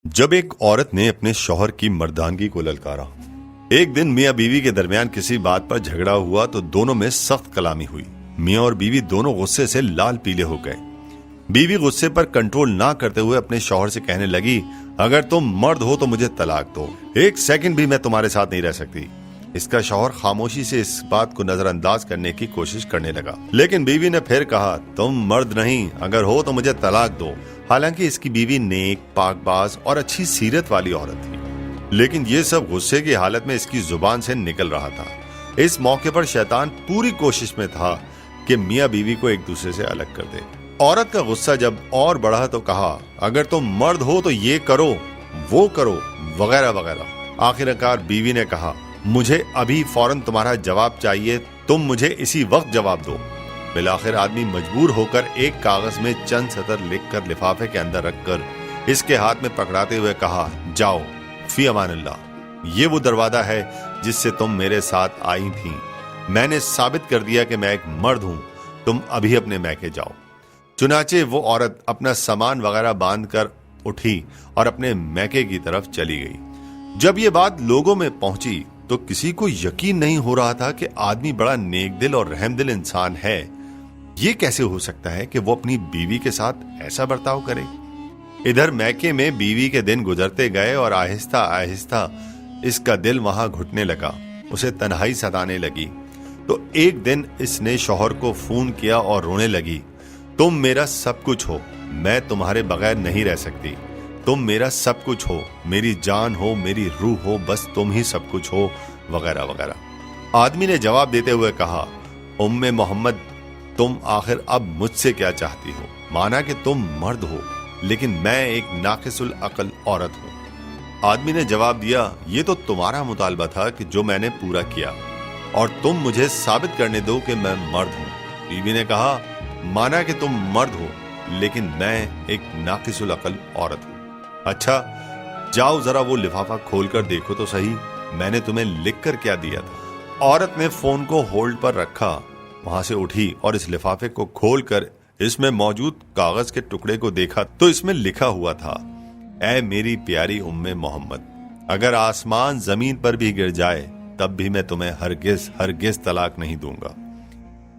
जब एक औरत ने अपने शौहर की मर्दानगी को ललकारा। एक दिन मियां बीवी के दरमियान किसी बात पर झगड़ा हुआ तो दोनों में सख्त कलामी हुई। मियां और बीवी दोनों गुस्से से लाल पीले हो गए। बीवी गुस्से पर कंट्रोल ना करते हुए अपने शौहर से कहने लगी, अगर तुम मर्द हो तो मुझे तलाक दो, एक सेकंड भी मैं तुम्हारे साथ नहीं रह सकती। इसका शौहर खामोशी से इस बात को नजरअंदाज करने की कोशिश करने लगा, लेकिन बीवी ने फिर कहा, तुम मर्द नहीं, अगर हो तो मुझे तलाक दो। हालांकि इसकी बीवी नेक, पाकबाज और अच्छी सीरत वाली औरत थी, लेकिन ये सब गुस्से की हालत में इसकी जुबान से निकल रहा था। इस मौके पर शैतान पूरी कोशिश में था कि मियां बीवी को एक दूसरे से अलग कर दे। औरत का गुस्सा जब और बढ़ा तो कहा, अगर तुम मर्द हो तो ये करो, वो करो, वगैरह वगैरह। आखिरकार बीवी ने कहा, मुझे अभी फौरन तुम्हारा जवाब चाहिए, तुम मुझे इसी वक्त जवाब दो। बिलाखिर आदमी मजबूर होकर एक कागज में चंद सतर लिखकर लिफाफे के अंदर रखकर इसके हाथ में पकड़ाते हुए कहा, जाओ फी अमानिल्लाह, ये वो दरवाजा है जिससे तुम मेरे साथ आई थी। मैंने साबित कर दिया कि मैं एक मर्द हूं, तुम अभी अपने मैके जाओ। चुनाचे वो औरत अपना सामान वगैरह बांध कर उठी और अपने मैके की तरफ चली गई। जब ये बात लोगों में पहुंची तो किसी को यकीन नहीं हो रहा था कि आदमी बड़ा नेक दिल और रहमदिल इंसान है। ये कैसे हो सकता है कि वो अपनी बीवी के साथ ऐसा बर्ताव करे। इधर मैके में बीवी के दिन गुजरते गए और आहिस्ता आहिस्ता इसका दिल वहां घुटने लगा, उसे तन्हाई सताने लगी। तो एक दिन इसने शौहर को फोन किया और रोने लगी, तुम मेरा सब कुछ हो, मैं तुम्हारे बगैर नहीं रह सकती। तुम मेरा सब कुछ हो, मेरी जान हो, मेरी रूह हो, बस तुम ही सब कुछ हो, वगैरह वगैरह। आदमी ने जवाब देते हुए कहा, उम्मे मोहम्मद, तुम आखिर अब मुझसे क्या चाहती हो? माना कि तुम मर्द हो, लेकिन मैं एक नाकिसुल अकल औरत हूं। आदमी ने जवाब दिया, ये तो तुम्हारा मुतालबा था कि जो मैंने पूरा किया, और तुम मुझे साबित करने दो कि मैं मर्द हूं। बीवी ने कहा, माना कि तुम मर्द हो, लेकिन मैं एक नाकिसुल अकल औरत हूं। अच्छा, जाओ जरा वो लिफाफा खोलकर देखो तो सही, मैंने तुम्हें लिखकर क्या दिया था। औरत ने फोन को होल्ड पर रखा, वहां से उठी और इस लिफाफे को खोलकर इसमें मौजूद कागज के टुकड़े को देखा तो इसमें लिखा हुआ था, ऐ मेरी प्यारी उम्मे मोहम्मद, अगर आसमान जमीन पर भी गिर जाए तब भी मैं तुम्हें हरगिज हरगिज तलाक नहीं दूंगा।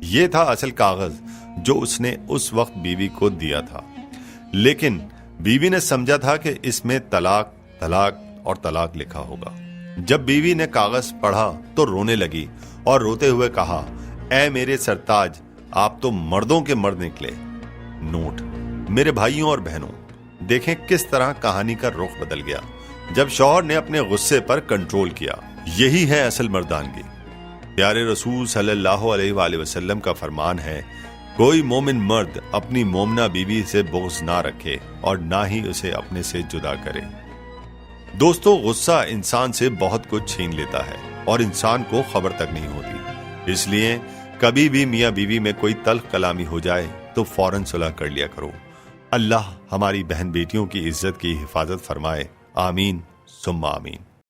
ये था असल कागज जो उसने उस वक्त बीवी को दिया था, लेकिन बीवी ने समझा था कि इसमें तलाक तलाक और तलाक लिखा होगा। जब बीवी ने कागज पढ़ा तो रोने लगी और रोते हुए कहा, ऐ मेरे सरताज, आप तो मर्दों के मर्द निकले। नोट, मेरे भाइयों और बहनों, देखें किस तरह कहानी का रुख बदल गया जब शौहर ने अपने गुस्से पर कंट्रोल किया। यही है असल मर्दानगी। प्यारे रसूल सल्लल्लाहु अलैहि वसल्लम का फरमान है, कोई मोमिन मर्द अपनी मोमना बीवी से बोझ ना रखे और ना ही उसे अपने से जुदा करे। दोस्तों, गुस्सा इंसान से बहुत कुछ छीन लेता है और इंसान को खबर तक नहीं होती। इसलिए कभी भी मियां बीवी में कोई तल्ख कलामी हो जाए तो फौरन सुलह कर लिया करो। अल्लाह हमारी बहन बेटियों की इज्जत की हिफाजत फरमाए। आमीन सुम्मा आमीन।